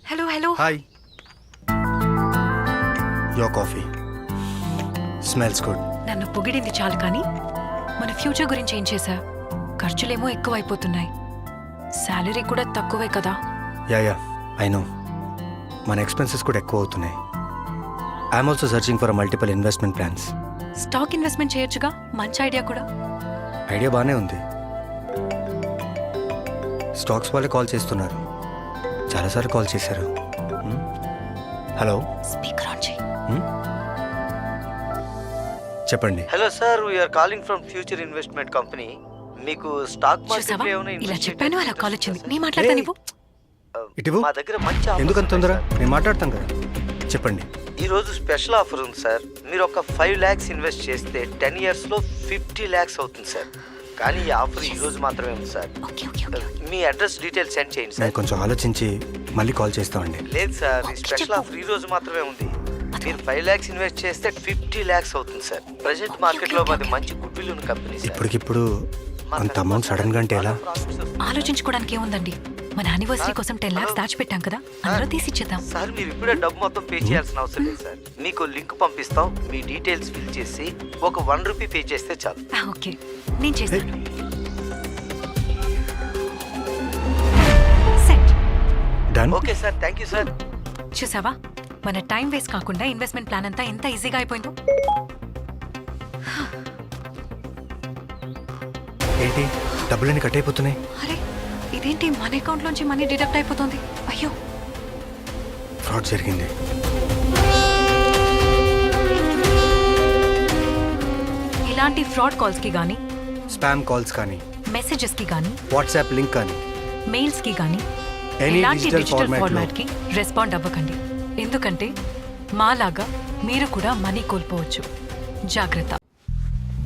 Hello hello. Hi. Your coffee smells good. నన్ను పొగిడింది చాలు కానీ మన ఫ్యూచర్ గురించి ఏం చేశా? ఖర్చులేమో ఎక్కువ అయిపోతున్నాయి, శాలరీ కూడా తక్కువే కదా. Yeah I know. మన ఎక్స్పెన్సెస్ కూడా ఎక్కువ అవుతున్నాయి. I'm also searching for multiple investment plans. Stock investment చేయొచ్చుగా, మంచి ఐడియా కూడా. ఐడియా బాగానే ఉంది. స్టాక్స్ వాళ్ళే కాల్ చేస్తున్నారు, చాలాసార్లు కాల్ చేశారు. హలో, స్పీకర్ ఆన్ చేయి. చెప్పండి. Hello sir, we are calling from future investment company. మీకు స్టాక్ చూసావా, మార్కెట్ ఇలా చెప్పాను అలా కాల్ వచ్చింది. నీ మాట్లాడతా నీవు. ఇటు మా దగ్గర మంచి ఎందుకంత తొందర? నేను మాట్లాడతాను కదా, చెప్పండి. ఈ రోజు స్పెషల్ ఆఫర్ ఉంది సార్. మీరు ఒక 5 lakhs ఇన్వెస్ట్ చేస్తే 10 years లో 50 lakhs అవుతుంది సార్. కానీ ఈ ఆఫర్ ఈ రోజు మాత్రమే ఉంది సార్. Okay okay okay. మీ అడ్రస్ డీటెయిల్స్ సెండ్ చేయండి నేను సార్. కొంచెం ఆలోచించి మళ్ళీ కాల్ చేస్తామండి. లేదు సార్, ఈ స్పెషల్ చెప్పు. ఆఫర్ ఈ రోజు మాత్రమే ఉంది. మీరు 5 lakhs ఇన్వెస్ట్ చేస్తే 50 lakhs అవుతుంది సార్. ప్రెసెంట్ మార్కెట్ లో మాది మంచి గుడ్ విల్ ఉన్న కంపెనీ సార్. ఇప్పటికిప్పుడు అంత అమౌంట్ సడన్ గా అంటే ఎలా? ఆలోచించుకోవడానికి ఏముందండి, మన యానివర్సరీ కోసం 10 lakhs దాచిపెట్టాం కదా, అందులో తీసిచ్చేద్దాం. సార్ మీరు ఇప్పుడే డబ్బు మొత్తం పే చేయాల్సిన అవసరం లేదు సార్. మీకు లింక్ పంపిస్తాం, మీ డీటెయిల్స్ ఫిల్ చేసి ఒక 1 rupee పే చేస్తే చాలు. ఓకే, నేను చేస్తాను. Set. Done. Okay sir, thank you sir. చూసావా, మన టైం వేస్ట్ కాకుండా ఇన్వెస్ట్మెంట్ ప్లాన్ అంతా ఎంత ఈజీగా అయిపోయిందో. ఏంటి డబ్బులన్నీ కట్ అయిపోతున్నాయి? అరే ఇదేంటి, మన అకౌంట్ లోంచి మనీ డిడక్ట్ అయిపోతుంది. అయ్యో, ఫ్రాడ్ జరిగింది. ఇలాంటి ఫ్రాడ్ కాల్స్ కి గానీ, స్పామ్ కాల్స్ కానీ, మెసేజెస్ కి గానీ, వాట్సాప్ లింక్ కానీ, మెయిల్స్ కి గానీ, ఎనీ ఇలాంటి డిజిటల్ డిజిటల్ ఫార్మాట్ ఫార్మాట్ కి రెస్పాండ్ అవ్వకండి. ఎందుకంటే మాలాగా మీరు కూడా మనీ కోల్పోవచ్చు. జాగ్రత్త.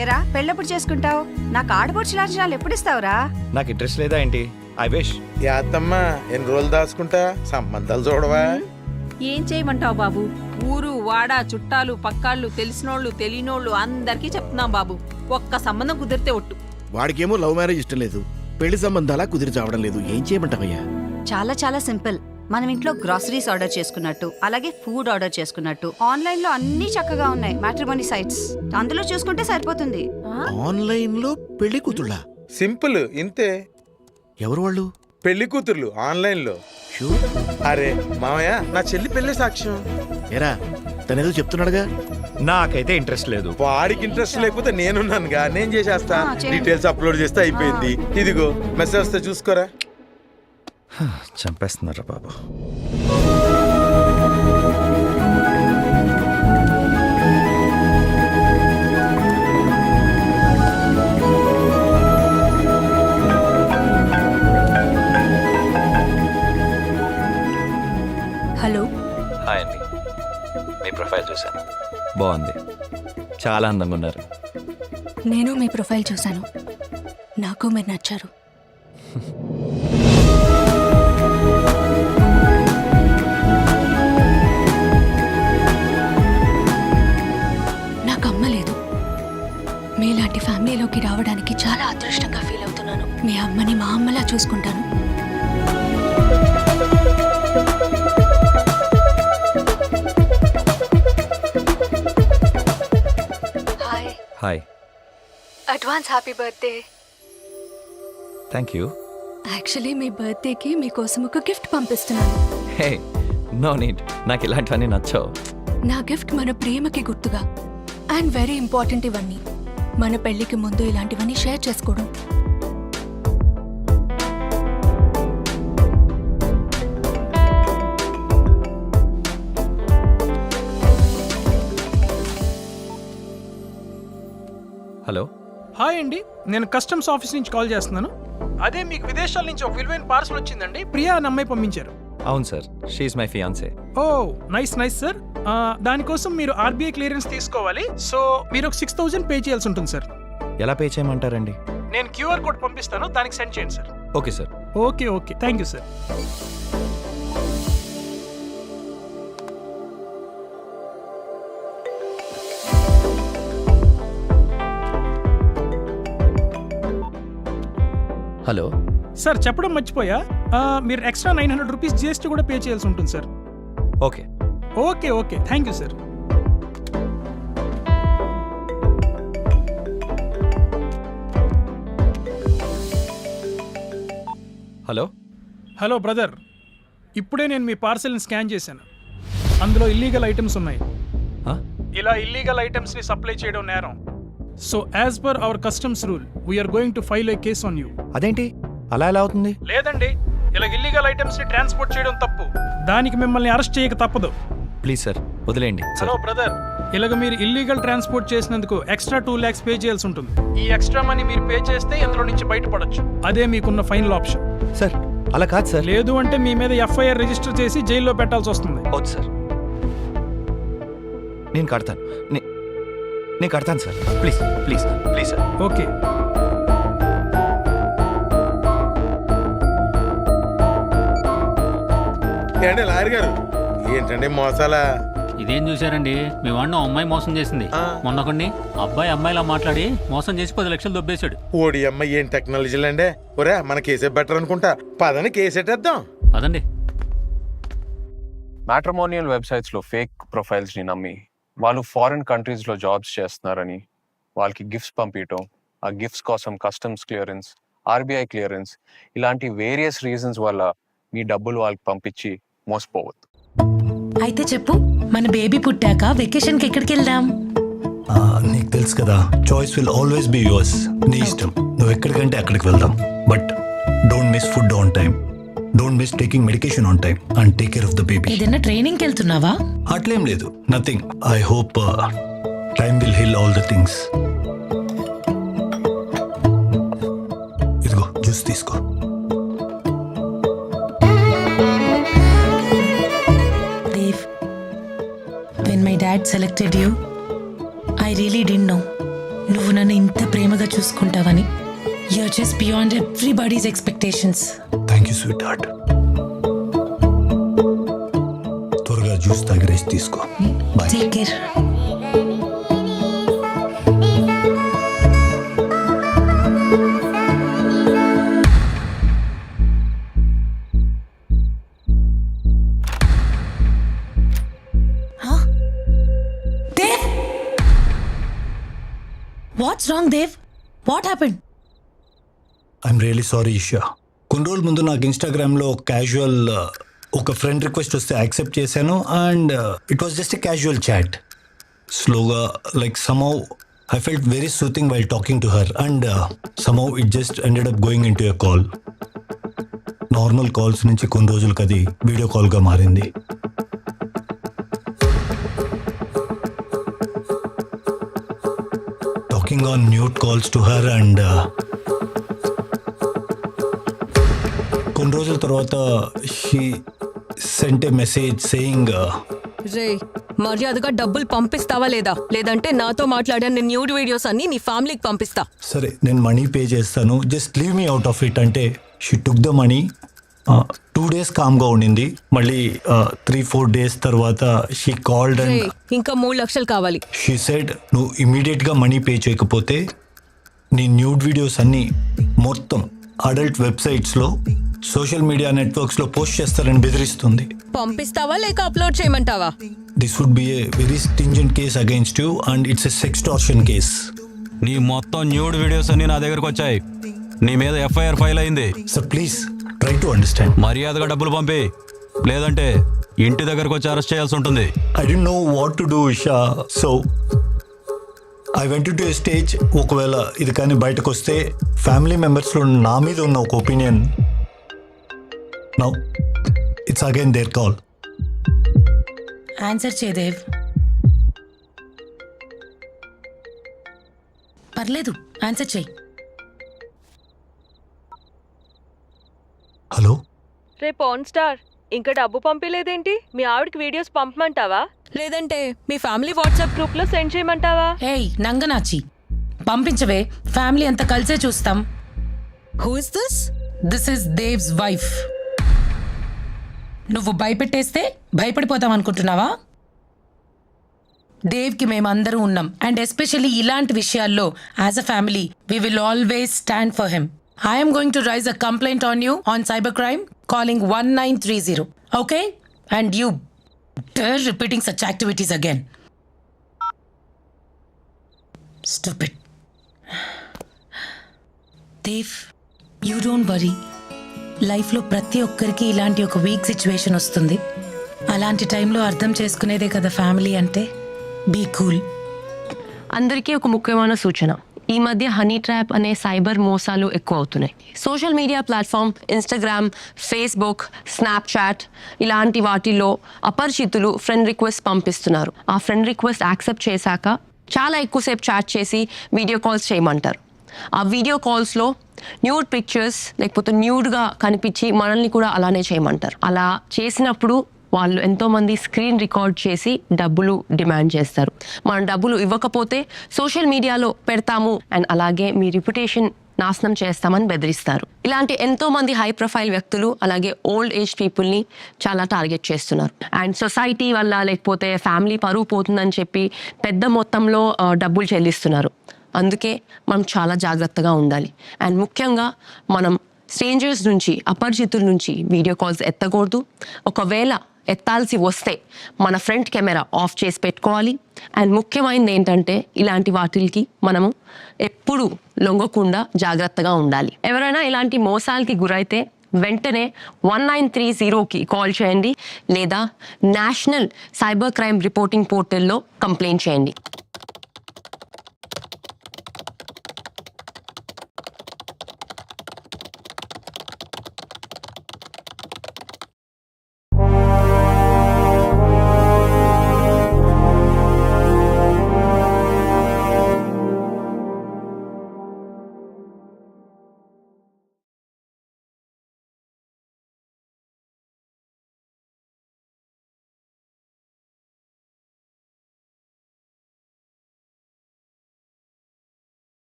ఏరా పెళ్ళెప్పుడు చేసుకుంటావు? నాకు ఆడపడుచు లాంఛనాలు ఎప్పుడు ఇస్తావురా? నాకు ఇంట్రెస్ట్ లేదా ఏంటి? I wish. యాత్తమ్మా ఎన్ని రోజులు దాచుకుంటా, సంబంధాలు చూడవా? ఏం చేయమంటావు బాబు? ఊరు వాడ చుట్టాలు పక్కాళ్ళు తెలిసినోళ్ళు తెలియనోళ్ళు అందరికీ చెప్తున్నాం బాబు. ఒక్క సంబంధం కుదిరితే ఒట్టు. వాడికేమో లవ్ మ్యారేజ్ ఇష్టం లేదు, పెళ్లి సంబంధాలా కుదిరి చావడం లేదు. ఏం చేయమంటావయ్యా? చాలా చాలా సింపుల్. మనం ఇంట్లో గ్రాసరీస్ ఆర్డర్ చేసుకున్నట్టు, అలాగే ఫుడ్ ఆర్డర్ చేసుకున్నట్టు ఆన్లైన్ లో అన్ని చక్కగా ఉన్నాయి మ్యాట్రిమోనీ సైట్స్. అందులో చూసుకుంటే సరిపోతుంది. ఆన్లైన్ లో పెళ్లి కూతుళ్ళ? సింపుల్ ఇంతే. ఎవరు వాళ్ళు? పెళ్లి కూతుర్లు ఆన్లైన్ లో. షూర్. అరే మామయ్య, నా చెల్లి పెళ్లి సాక్ష్యం. ఎరా తనేదో చెప్తున్నాడుగా. నాకైతే ఇంట్రెస్ట్ లేదు. వాడికి ఇంట్రెస్ట్ లేకపోతే నేనున్నానుగా, నేను చేసేస్తా. చేయండి. డీటెయిల్స్ అప్లోడ్ చేస్తే అయిపోయింది. ఇదిగో మెసేజ్ వస్తే చూసుకోరా. చంపేస్తున్నారా బాబు. హలో. హాయ్ అండి, మీ ప్రొఫైల్ చూశాను, బాగుంది, చాలా అందంగా ఉన్నారు. నేను మీ ప్రొఫైల్ చూశాను, నాకు మీరు నచ్చారు. నాకు అమ్మ లేదు. మీలాంటి ఫ్యామిలీలోకి రావడానికి చాలా అదృష్టంగా ఫీల్ అవుతున్నాను. మీ అమ్మని మా అమ్మలా చూసుకుంటాను. Hi. Hi. Advance happy birthday. Thank you. Actually మీ బర్త్డేకి మీకోసం ఒక గిఫ్ట్ పంపిస్తున్నాను. హే, నో నీడ్, నాకు ఇలాంటివన్నీ నచ్చవు. నా గిఫ్ట్ మన ప్రేమకి గుర్తుగా. అండ్ వెరీ ఇంపార్టెంట్ ఇవన్నీ. మన పెళ్లికి ముందు ఇలాంటివన్నీ షేర్ చేసుకోవడం. హలో. హాయ్ అండి, నేను కస్టమ్స్ ఆఫీస్ నుంచి కాల్ చేస్తున్నాను. అదే మీకు విదేశాల నుంచి ఒక విలువైన పార్సల్ వచ్చిందండి. ప్రియా అని అమ్మాయి పంపించారు. అవును sir, she's my fiancee. Oh nice nice sir. దానికోసం మీరు ఆర్బీఐ క్లియరెన్స్ తీసుకోవాలి. సో మీరు ఒక 6,000 పే చేయాల్సి ఉంటుంది సార్. ఎలా పే చేయమంటారండి? నేను క్యూఆర్ కోడ్ పంపిస్తాను, దానికి సెండ్ చేయండి sir. Okay sir. Okay okay, thank you sir. Hello sir, చెప్పడం మర్చిపోయా, మీరు ఎక్స్ట్రా 900 రూపీస్ జిఎస్టీ కూడా పే చేయాల్సి ఉంటుంది sir. Okay. Okay okay, thank you sir. Hello. Hello brother, ఇప్పుడే నేను మీ పార్సెల్ని స్కాన్ చేశాను. అందులో ఇల్లీగల్ ఐటమ్స్ ఉన్నాయి. ఇలా ఇల్లీగల్ ఐటమ్స్ని సప్లై చేయడం నేరం. So as per our customs rule we are going to file a case on you. అదేంటి అలా ఎలా అవుతుంది? లేదండి, ఇలా ఇల్లీగల్ ఐటమ్స్ని ట్రాన్స్పోర్ట్ చేయడం తప్పు. దానికి మిమ్మల్ని అరెస్ట్ చేయక తప్పదు. ప్లీజ్ సార్, వదిలేయండి సార్. హలో బ్రదర్, ఇలాగ మీరు ఇల్లీగల్ ట్రాన్స్పోర్ట్ చేసినందుకు ఎక్స్ట్రా 2 lakhs పే చేయాల్సి ఉంటుంది. ఈ ఎక్స్ట్రా మనీ మీరు పే చేస్తే ఇందులో నుంచి బయటపడొచ్చు. అదే మీకున్న ఫైనల్ ఆప్షన్. సార్ అలా కాదు సార్. లేదు అంటే మీ మీద ఎఫ్ఐఆర్ రిజిస్టర్ చేసి జైల్లో పెట్టాల్సి వస్తుంది. వద్దు సార్, నేను కడతాను. నేను కడతాను sir. Please please please sir. Okay. ఏంటి లాయర్ గారు, ఏంటండి మోసాలా? ఇదేం చూసారండి, మీ వాడిని అమ్మాయి మోసం చేసింది. మొన్న కొన్ని అమ్మాయిలా మాట్లాడి మోసం చేసి 10 లక్షలు దొబ్బేశాడు. ఓడి అమ్మ, ఏం టెక్నాలజీలు అండి. ఒరే, మన కేసే బెటర్ అనుకుంటా. పదని కేసెట్టేద్దాం. పదండి. మ్యాట్రిమోనియల్ వెబ్సైట్స్లో ఫేక్ ప్రొఫైల్స్ని నమ్మి వాళ్ళు ఫారిన్ కంట్రీస్లో జాబ్స్ చేస్తున్నారని వాళ్ళకి గిఫ్ట్స్ పంపించటం, ఆ గిఫ్ట్స్ కోసం కస్టమ్స్ క్లియరెన్స్, ఆర్బీఐ క్లియరెన్స్, ఇలాంటి వేరియస్ రీజన్స్ వల్ల మీ డబ్బులు వాళ్ళకి పంపించి మోసపోవద్దు. అయితే చెప్పు, మన బేబీ పుట్టాక వెకేషన్కి ఎక్కడికి వెళ్దాం? నీకు తెలుసు కదా, choice will always be yours. నీ ఇష్టం, నువ్వు ఎక్కడికంటే అక్కడికి వెళ్దాం. But don't miss food on time, don't miss taking medication on time and take care of the baby. ఏదైనా ట్రైనింగ్కి వెళ్తున్నావా? అట్లేం లేదు, nothing. I hope time will heal all the things. ఇదిగో జ్యూస్ తీసుకో. Dave, when my dad selected you, I really didn't know నువ్వు నన్ను ఇంత ప్రేమగా చూసుకుంటావని. You're just beyond everybody's expectations. Thank you sweetheart. త్వరగా జ్యూస్ తాగి రెస్ట్ తీసుకో. Bye. Take care. Huh? Dave? What's wrong, Dave? What happened? I'm really sorry Isha. కొన్ని రోజుల ముందు నాకు ఇన్స్టాగ్రామ్లో క్యాజువల్ ఒక ఫ్రెండ్ రిక్వెస్ట్ వస్తే యాక్సెప్ట్ చేశాను and it was just a casual chat. స్లోగా like somehow I felt very soothing while talking to her and somehow it just ended up going in to a call. Normal calls నుంచి కొన్ని రోజులకి అది video కాల్గా మారింది. Talking on mute calls to her and కొన్ని రోజుల తర్వాత she sent a message saying, రే, మర్యాదగా డబ్బులు పంపిస్తావా లేదా? లేదంటే నాతో మాట్లాడిన న్యూడ్ వీడియోస్ అన్ని నీ ఫ్యామిలీకి పంపిస్తా. సరే నేను మనీ పే చేస్తాను, just leave me out of it అంటే she took the money. 2 days కామ్గా ఉండింది. మళ్ళీ 3-4 days తర్వాత షీ కాల్డ్ అండ్ ఇంకా 3 లక్షలు కావాలి. షీ సెడ్, నువ్వు ఇమీడియట్గా మనీ పే చేయకపోతే నీ న్యూడ్ వీడియోస్ అన్నీ మొత్తం అడల్ట్ వెబ్సైట్స్లో, సోషల్ మీడియా నెట్వర్క్స్లో పోస్ట్ చేస్తారని బెదిరిస్తుంది. పంపిస్తావా లేక అప్లోడ్ చేయమంటావా? This would be a very stringent case against you and it's a sextortion case. నీ మొత్తం న్యూడ్ వీడియోస్ అన్ని నా దగ్గరకు వచ్చాయి. నీ మీద ఎఫ్ఐఆర్ ఫైల్ అయింది. Sir please try to understand. మర్యాదగా డబ్బులు పంపి, లేదంటే ఇంటి దగ్గరకు వచ్చి అరెస్ట్ చేయాల్సి ఉంటుంది. I don't know what to do Isha, so I went to A stage. ఒకవేళ ఇది కానీ బయటకు వస్తే ఫ్యామిలీ మెంబర్స్లో నా మీద ఉన్న ఒక opinion, now it's again their call. Answer చే దేవ్. పర్లేదు, ఆన్సర్ చేయి. హలో. రేపు ఆన్ స్టార్ ఇంకా డబ్బు పంపిలేదేంటి? మీ ఆవిడకి వీడియోస్ పంపమంటావా? లేదంటే మీ ఫ్యామిలీ వాట్సాప్ గ్రూప్ లో సెండ్ చేయమంటావా? ఏయ్ నంగనాచి, పంపించవే, ఫ్యామిలీ అంతా కలిసే చూస్తాం. Who is this? This is దేవ్స్ wife. నువ్వు భయపెట్టేస్తే భయపడిపోతాం అనుకుంటున్నావా? దేవ్కి మేమందరూ ఉన్నాం అండ్ ఎస్పెషల్లీ ఇలాంటి విషయాల్లో as a family we will always stand for him. I am going to raise a complaint on you on cybercrime. calling 1930. Okay? And you dare repeating such activities again. Stupid. Dave, you don't worry. లైఫ్లో ప్రతి ఒక్కరికి ఇలాంటి ఒక week situation వస్తుంది. అలాంటి టైంలో అర్థం చేసుకునేదే కదా ఫ్యామిలీ అంటే. Be cool. అందరికీ ఒక ముఖ్యమైన సూచన. ఈ మధ్య హనీ ట్రాప్ అనే సైబర్ మోసాలు ఎక్కువ అవుతున్నాయి. Social media platform Instagram, Facebook, Snapchat ఇలాంటి వాటిల్లో అపరిచితులు ఫ్రెండ్ రిక్వెస్ట్ పంపిస్తున్నారు. ఆ ఫ్రెండ్ రిక్వెస్ట్ యాక్సెప్ట్ చేశాక చాలా ఎక్కువసేపు చాట్ చేసి వీడియో కాల్స్ చేయమంటారు. ఆ వీడియో కాల్స్లో న్యూడ్ పిక్చర్స్ లేకపోతే న్యూడ్గా కనిపించి మనల్ని కూడా అలానే చేయమంటారు. అలా చేసినప్పుడు వాళ్ళు ఎంతోమంది స్క్రీన్ రికార్డ్ చేసి డబ్బులు డిమాండ్ చేస్తారు. మనం డబ్బులు ఇవ్వకపోతే సోషల్ మీడియాలో పెడతాము అండ్ అలాగే మీ రిప్యుటేషన్ నాశనం చేస్తామని బెదిరిస్తారు. ఇలాంటి ఎంతోమంది హై ప్రొఫైల్ వ్యక్తులు అలాగే ఓల్డ్ ఏజ్ పీపుల్ని చాలా టార్గెట్ చేస్తున్నారు. అండ్ సొసైటీ వల్ల లేకపోతే ఫ్యామిలీ పరువు పోతుందని చెప్పి పెద్ద మొత్తంలో డబ్బులు చెల్లిస్తున్నారు. అందుకే మనం చాలా జాగ్రత్తగా ఉండాలి. అండ్ ముఖ్యంగా మనం స్ట్రేంజర్స్ నుంచి, అపరిచితుల నుంచి వీడియో కాల్స్ ఎత్తకూడదు. ఒకవేళ ఎత్తాల్సి వస్తే మన ఫ్రంట్ కెమెరా ఆఫ్ చేసి పెట్టుకోవాలి. అండ్ ముఖ్యమైనది ఏంటంటే ఇలాంటి వాటికి మనము ఎప్పుడూ లొంగకుండా జాగ్రత్తగా ఉండాలి. ఎవరైనా ఇలాంటి మోసాలకి గురైతే వెంటనే 1930కి కాల్ చేయండి లేదా నేషనల్ సైబర్ క్రైమ్ రిపోర్టింగ్ పోర్టల్లో కంప్లైంట్ చేయండి.